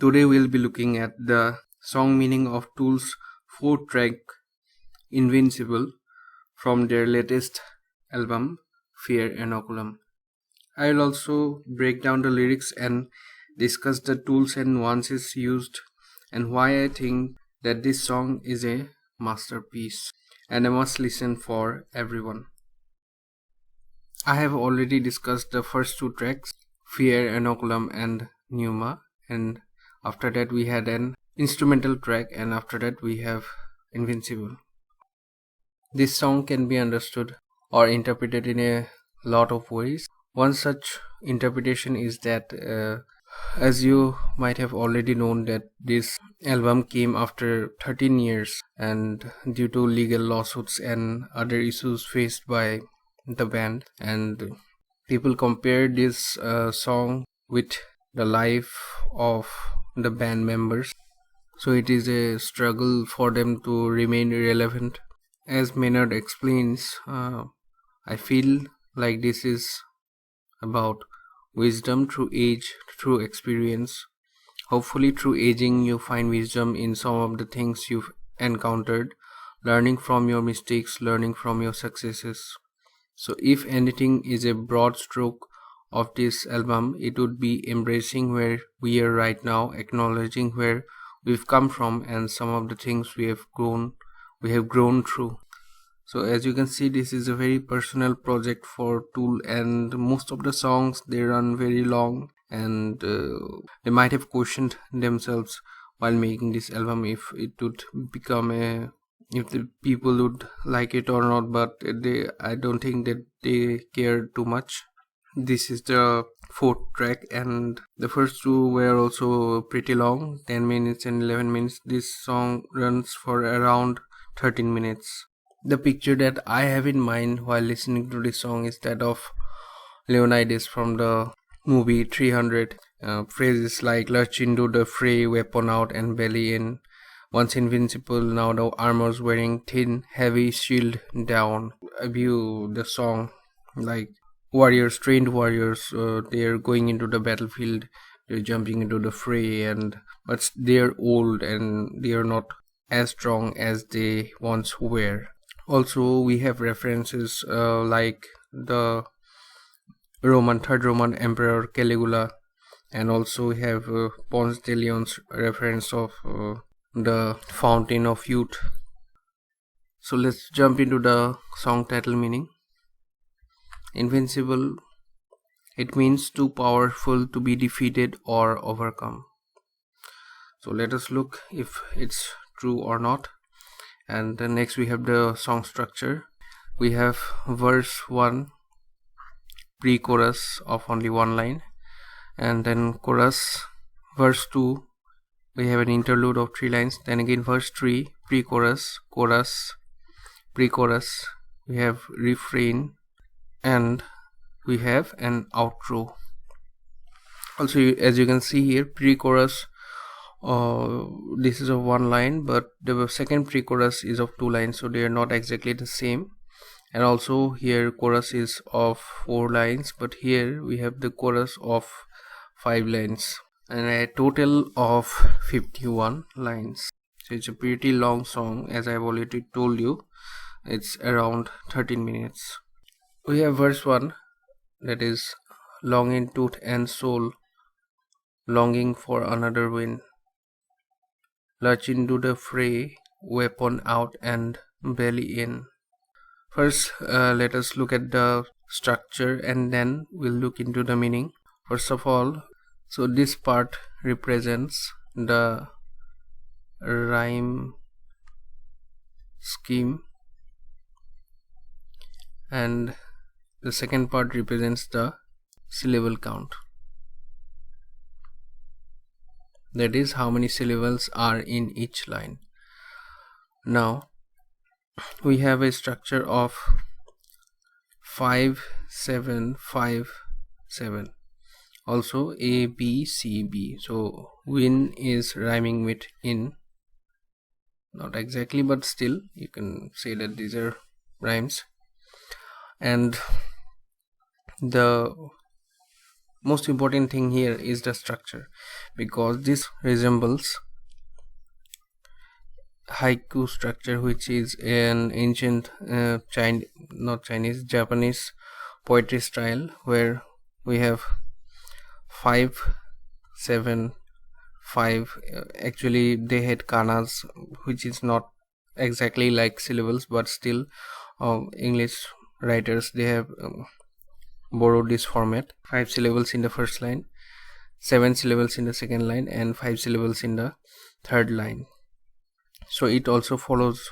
Today we'll be looking at the song meaning of Tool's 4-track Invincible from their latest album Fear Inoculum. I will also break down the lyrics and discuss the tools and nuances used and why I think that this song is a masterpiece and a must listen for everyone. I have already discussed the first 2 tracks, Fear Inoculum and Pneuma, and after that we had an instrumental track, and after that we have Invincible. This song can be understood or interpreted in a lot of ways. One such interpretation is that as you might have already known that this album came after 13 years, and due to legal lawsuits and other issues faced by the band, and people compare this song with the life of the band members, so it is a struggle for them to remain relevant. As Maynard explains, I feel like this is about wisdom through age, through experience. Hopefully through aging you find wisdom in some of the things you've encountered, learning from your mistakes, learning from your successes. So if anything is a broad stroke of this album, it would be embracing where we are right now, acknowledging where we've come from and some of the things we have grown through. So as you can see, this is a very personal project for Tool, and most of the songs, they run very long, and they might have questioned themselves while making this album if it would become if the people would like it or not, but I don't think that they care too much. This is the 4th track, and the first 2 were also pretty long, 10 minutes and 11 minutes. This song runs for around 13 minutes. The picture that I have in mind while listening to this song is that of Leonidas from the movie 300. Phrases like lurch into the fray, weapon out and belly in. Once invincible, now the armor's wearing thin, heavy shield down. I view the song like warriors, trained warriors. They're going into the battlefield, they're jumping into the fray, but they're old and they're not as strong as they once were. Also, we have references like the third Roman Emperor Caligula, and also we have Ponce de Leon's reference of the Fountain of Youth. So let's jump into the song title meaning. Invincible, it means too powerful to be defeated or overcome. So let us look if it's true or not. And then next we have the song structure. We have verse 1, pre-chorus of only 1 line, and then chorus. Verse 2, we have an interlude of 3 lines. Then again verse 3, pre-chorus, chorus, pre-chorus. We have refrain, and we have an outro. Also, as you can see here, pre-chorus, this is of 1 line, but the second pre-chorus is of 2 lines, so they are not exactly the same. And also here chorus is of 4 lines, but here we have the chorus of 5 lines, and a total of 51 lines. So it's a pretty long song. As I've already told you, it's around 13 minutes. We have verse 1, that is long in tooth and soul, longing for another win. Lurch into the fray, weapon out and belly in. First, let us look at the structure and then we'll look into the meaning. First of all, so this part represents the rhyme scheme, and the second part represents the syllable count. That is how many syllables are in each line. Now we have a structure of 5 7 5 7, also A B C B. So win is rhyming with in, not exactly, but still you can say that these are rhymes. And the most important thing here is the structure, because this resembles haiku structure, which is an ancient Japanese poetry style, where we have 5 7 5. Actually they had kanas, which is not exactly like syllables, but still English writers, they have borrowed this format. 5 syllables in the first line, 7 syllables in the second line, and 5 syllables in the third line. So it also follows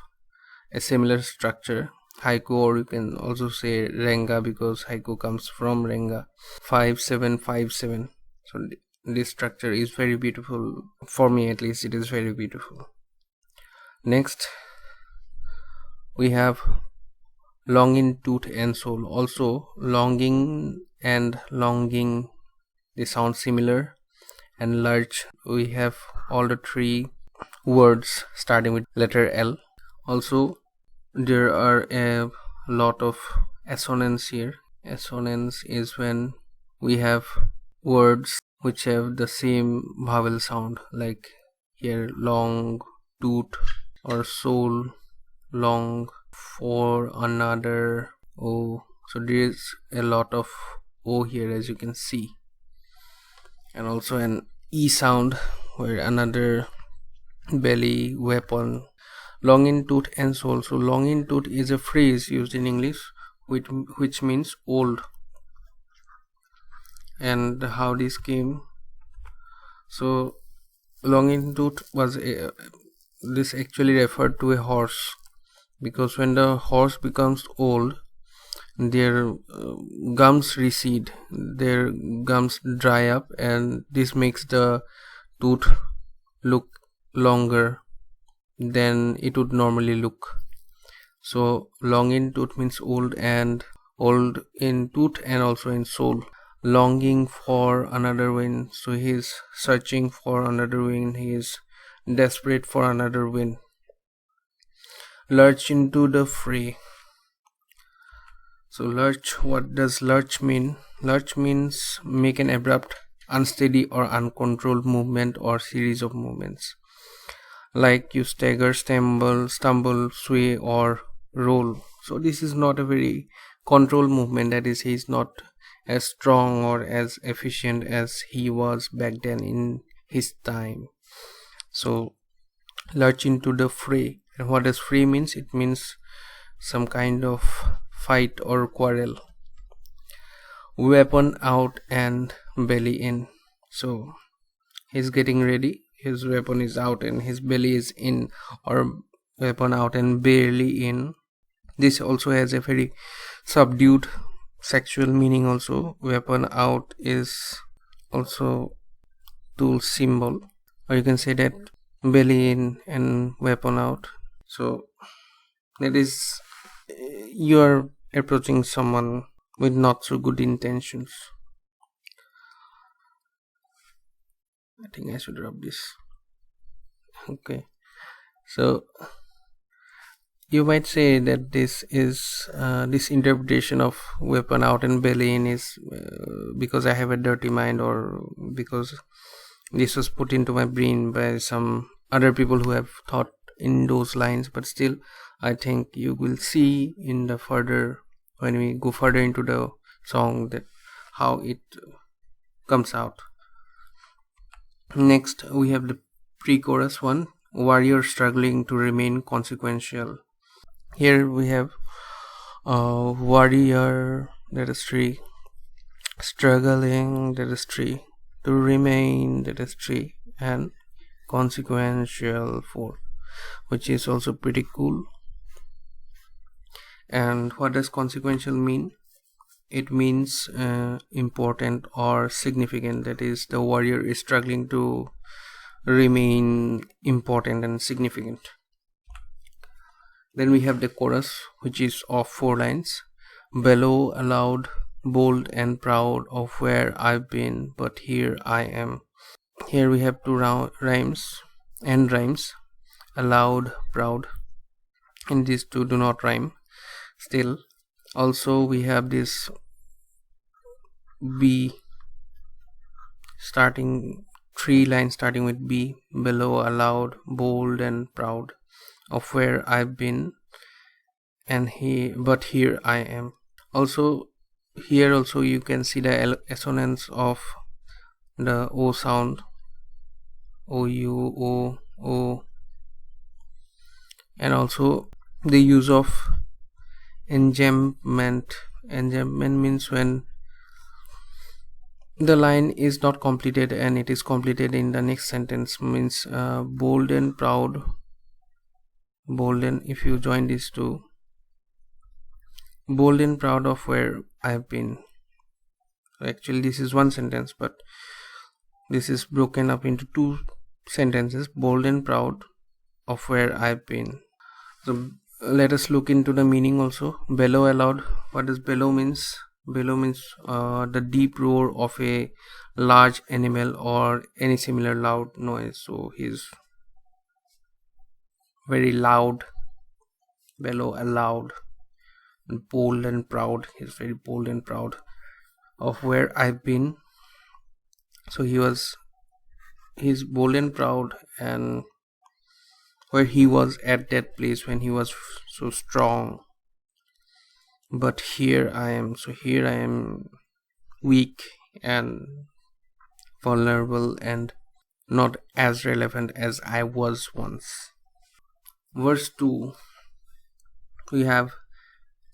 a similar structure, haiku, or you can also say renga, because haiku comes from renga. 5 7 5 7. So this structure is very beautiful. For me at least, it is very beautiful. Next we have longing, tooth and soul. Also longing and longing, they sound similar. And large, we have all the 3 words starting with letter L. Also there are a lot of assonance here. Assonance is when we have words which have the same vowel sound, like here long, tooth, or soul, long, for, another, o. So there is a lot of o here, as you can see, and also an e sound, where another, belly, weapon. Long in tooth and soul. So long in tooth is a phrase used in English which means old. And how this came? So long in tooth was this actually referred to a horse, because when the horse becomes old, their gums recede, their gums dry up, and this makes the tooth look longer than it would normally look. So long in tooth means old, and old in tooth and also in soul. Longing for another wind, so he is searching for another wind, he is desperate for another wind. Lurch into the fray. So lurch, what does lurch mean? Lurch means make an abrupt, unsteady or uncontrolled movement or series of movements, like you stagger, stumble, sway or roll. So this is not a very controlled movement, that is, he is not as strong or as efficient as he was back then in his time. So lurch into the fray. And what does fray means? It means some kind of fight or quarrel. Weapon out and belly in. So he's getting ready, his weapon is out and his belly is in, or weapon out and barely in. This also has a very subdued sexual meaning also. Weapon out is also tool symbol, or you can say that belly in and weapon out. So that is, you are approaching someone with not so good intentions. I think I should drop this. Okay, so you might say that this is this interpretation of weapon out and belly in is because I have a dirty mind, or because this was put into my brain by some other people who have thought in those lines. But still, I think you will see in the further, when we go further into the song, that how it comes out. Next we have the pre-chorus one, warrior struggling to remain consequential. Here we have warrior, that is 3, struggling, that is 3, to remain, that is 3, and consequential 4, which is also pretty cool. And what does consequential mean? It means important or significant, that is, the warrior is struggling to remain important and significant. Then we have the chorus, which is of 4 lines. Bellow aloud, bold and proud of where I've been, but here I am. Here we have 2 rhymes, end rhymes, aloud, proud, and these 2 do not rhyme. Still, also we have this be three lines starting with B. Below, aloud, bold and proud of where I've been, and but here I am. Also, here also you can see the assonance of the O sound, O U O O, and also the use of enjambment. Enjambment means when the line is not completed and it is completed in the next sentence, means bold and proud. Bold and, if you join these two, bold and proud of where I've been. Actually this is one sentence, but this is broken up into two sentences, bold and proud of where I've been. So let us look into the meaning also. Bellow aloud. What does bellow means? Bellow means the deep roar of a large animal or any similar loud noise. So he's very loud. Bellow aloud. And bold and proud. He's very bold and proud of where I've been. So he's bold and proud and where he was at that place when he was so strong. But here I am. So here I am weak and vulnerable and not as relevant as I was once. Verse 2, we have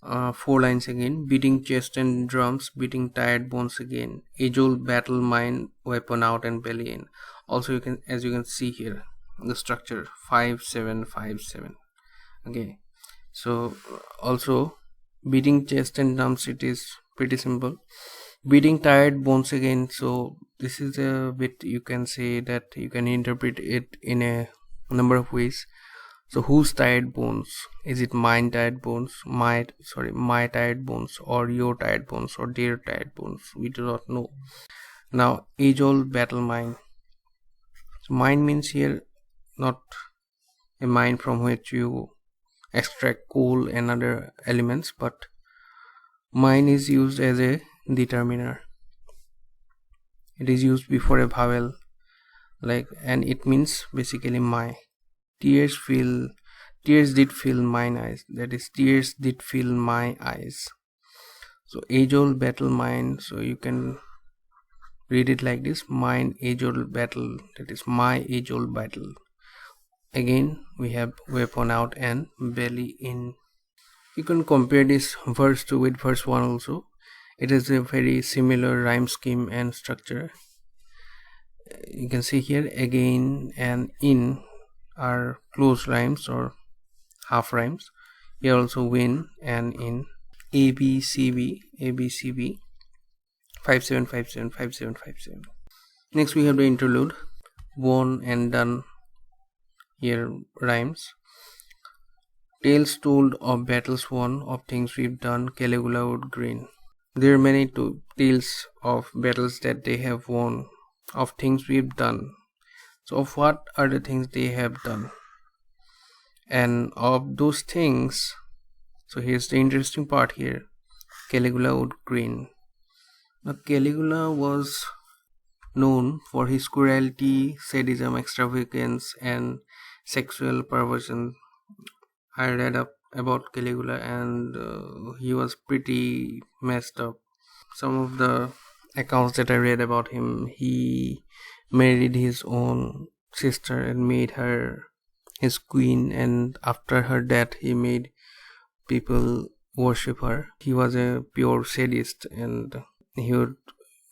4 lines again. Beating chest and drums, beating tired bones again. Age-old battle mine, weapon out and belly in. Also you can, as you can see here, the structure 5-7-5-7. Okay, so also beating chest and drums, it is pretty simple. Beating tired bones again, so this is a bit, you can say that you can interpret it in a number of ways. So whose tired bones? Is it mine tired bones, my tired bones, or your tired bones, or their tired bones? We do not know. Now age-old battle mine. So mine means here not a mine from which you extract coal and other elements, but mine is used as a determiner. It is used before a vowel, like, and it means basically my. Tears did fill mine eyes. That is, tears did fill my eyes. So age-old battle mine. So you can read it like this: mine age-old battle. That is my age-old battle. Again we have weapon out and belly in. You can compare this verse 2 with verse 1 also. It is a very similar rhyme scheme and structure. You can see here again and in are close rhymes or half rhymes. Here also win and in. A B C B 5-7-5-7 Next we have the interlude. Won and done. Here rhymes. Tales told of battles won, of things we've done, Caligula would grin. There are many tales of battles that they have won, of things we've done. So of what are the things they have done? And of those things, so here's the interesting part here. Caligula would grin. Now Caligula was known for his cruelty, sadism, extravagance and sexual perversion. I read up about Caligula and he was pretty messed up. Some of the accounts that I read about him, he married his own sister and made her his queen, and after her death he made people worship her. He was a pure sadist and he would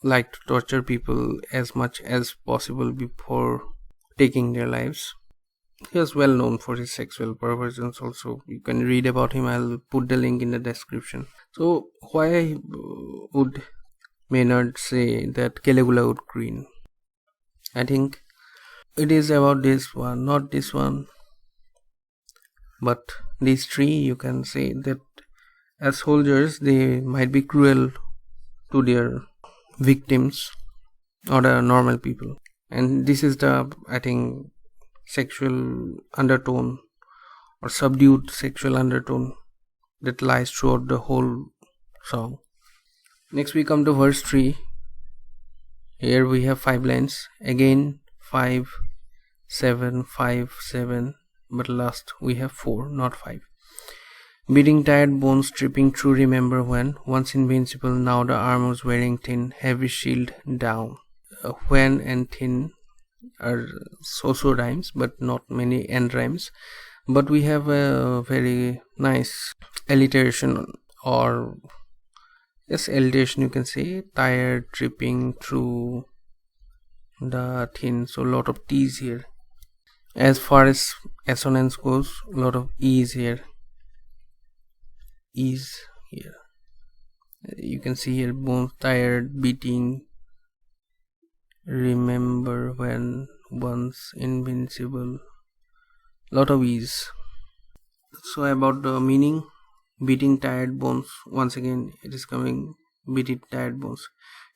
like to torture people as much as possible before taking their lives. He was well known for his sexual perversions also. You can read about him. I'll put the link in the description. So why would Maynard say that Caligula would grin? I think it is about this one, not this one, but these three. You can say that as soldiers they might be cruel to their victims or the normal people, and this is the, I think, sexual undertone or subdued sexual undertone that lies throughout the whole song. Next we come to verse 3. Here we have 5 lines, again 5 7 5 7, but last we have 4, not 5. Beating tired bones, tripping through, remember when, once invincible, now the armor's wearing thin, heavy shield down. When and thin are so rhymes, but not many end rhymes. But we have a very nice alliteration, or yes, alliteration you can say, tired, tripping through the thin, so a lot of T's here. As far as assonance goes, a lot of E's here. E's here. You can see here bones, tired, beating, remember when, once invincible, lot of E's. So about the meaning, beating tired bones, once again it is coming, beating tired bones.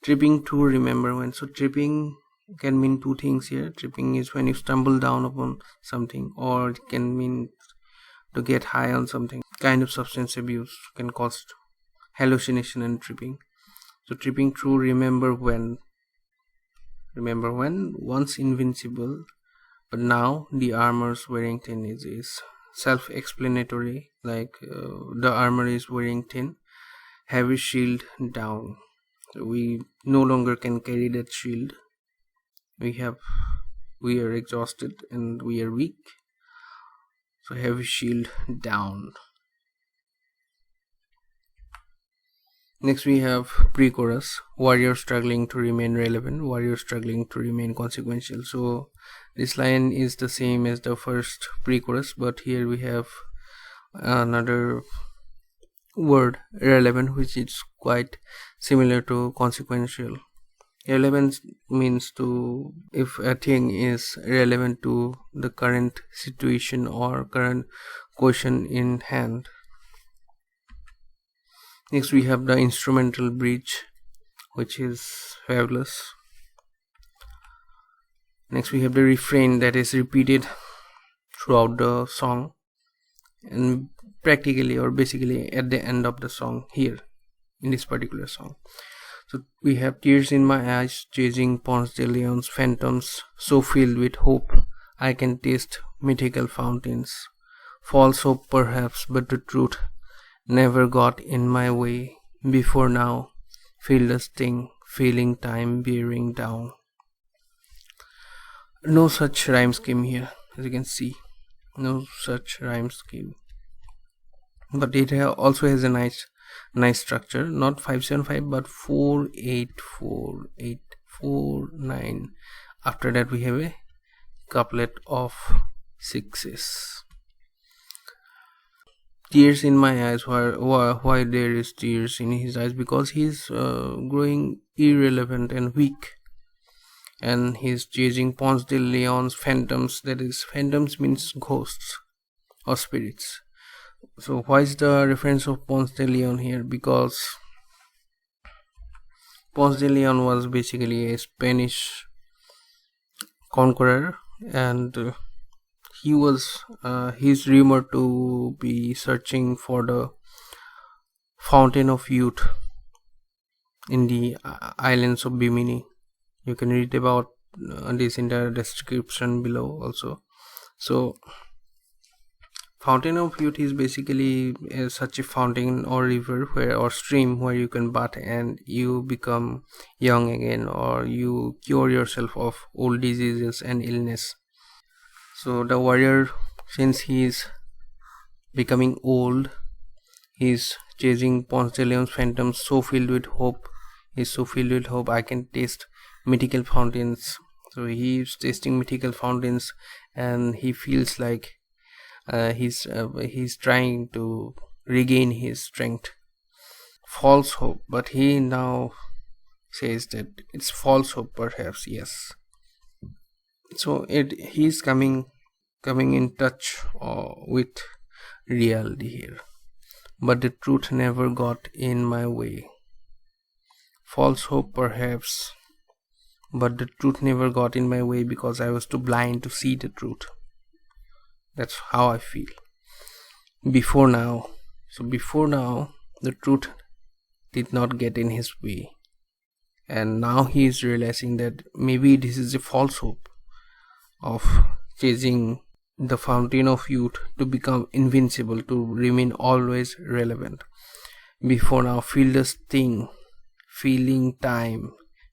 Tripping to, remember when. So tripping can mean two things here. Tripping is when you stumble down upon something, or it can mean to get high on something. Kind of substance abuse can cause hallucination and tripping. So tripping through, remember when, once invincible, but now the armor's wearing thin is self-explanatory, like the armor is wearing thin, heavy shield down. We no longer can carry that shield. We are exhausted and we are weak. So heavy shield down. Next we have pre-chorus, warrior struggling to remain relevant, warrior struggling to remain consequential. So this line is the same as the first pre-chorus, but here we have another word, relevant, which is quite similar to consequential. Relevance means to, if a thing is relevant to the current situation or current question in hand. Next we have the instrumental bridge, which is fabulous. Next we have the refrain that is repeated throughout the song and practically or basically at the end of the song here in this particular song. So we have tears in my eyes, chasing Ponce de Leon's phantoms, so filled with hope I can taste mythical fountains. False hope perhaps, but the truth never got in my way. Before now, feel the sting, feeling time bearing down. No such rhyme scheme here, as you can see. No such rhyme scheme. But it also has a nice structure. Not 575, but 4 8 4 8 4 9. After that, we have a couplet of sixes. Tears in my eyes. Why there is tears in his eyes? Because he's growing irrelevant and weak, and he's chasing Ponce de Leon's phantoms. That is, phantoms means ghosts or spirits. So why is the reference of Ponce de Leon here? Because Ponce de Leon was basically a Spanish conqueror, and he's rumored to be searching for the fountain of youth in the islands of Bimini. You can read about this in the description below also. So fountain of youth is basically such a fountain or river or stream where you can bathe and you become young again, or you cure yourself of old diseases and illness. So the warrior, since he is becoming old, he's chasing Ponce de Leon's phantoms, so filled with hope. He's so filled with hope I can taste mythical fountains. So he's tasting mythical fountains, and he feels like he's trying to regain his strength. False hope, but he now says that it's false hope perhaps. Yes. So he's coming in touch with reality here. But the truth never got in my way. False hope perhaps, but the truth never got in my way because I was too blind to see the truth. That's how I feel. Before now. So before now, the truth did not get in his way. and now he is realizing that maybe this is a false hope of chasing the fountain of youth to become invincible, to remain always relevant. Before now, feel the sting, feeling time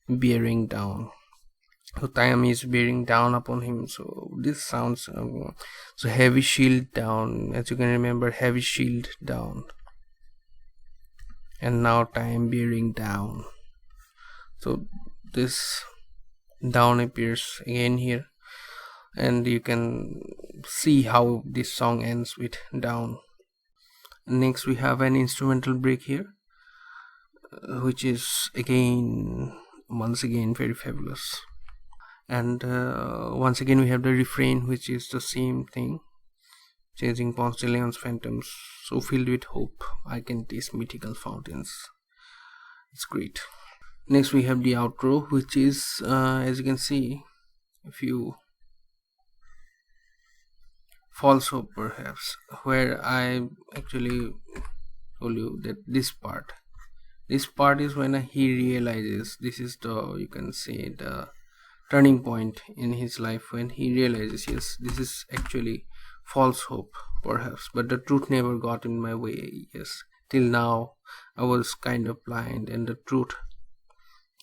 bearing down. So time is bearing down upon him. So this sounds so heavy shield down. As you can remember, heavy shield down, and now time bearing down. So this down appears again here, and you can see how this song ends with down. Next we have an instrumental break here, which is once again very fabulous. And once again we have the refrain, which is the same thing: chasing Ponce de Leon's phantoms, so filled with hope I can taste mythical fountains. It's great. Next we have the outro, which is as you can see, a few false hope perhaps, where I actually told you that this part is when he realizes, this is the, you can say, the turning point in his life, when he realizes, yes, this is actually false hope perhaps, but the truth never got in my way. Yes, till now I was kind of blind, and the truth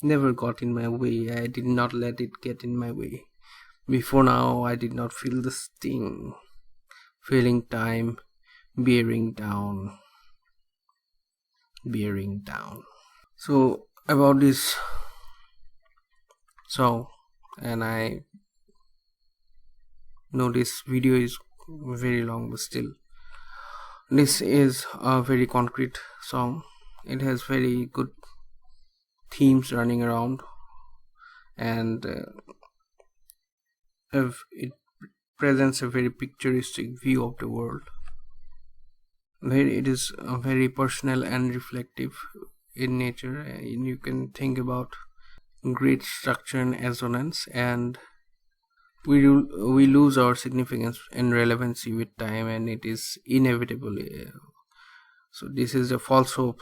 never got in my way. I did not let it get in my way. Before now I did not feel the sting, feeling time bearing down. So about this song, and I know this video is very long, but still, this is a very concrete song. It has very good themes running around, and it presents a very picturesque view of the world, where it is very personal and reflective in nature, and you can think about great structure and assonance, and we lose our significance and relevancy with time, and it is inevitable. So this is a false hope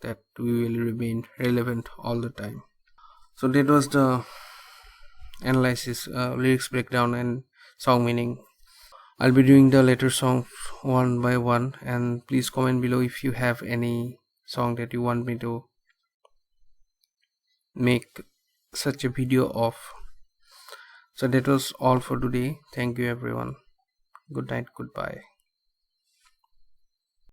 that we will remain relevant all the time. So that was the analysis, lyrics breakdown and song meaning. I'll be doing the later songs one by one, and please comment below if you have any song that you want me to make such a video of. So that was all for today. Thank you everyone. Good night, goodbye.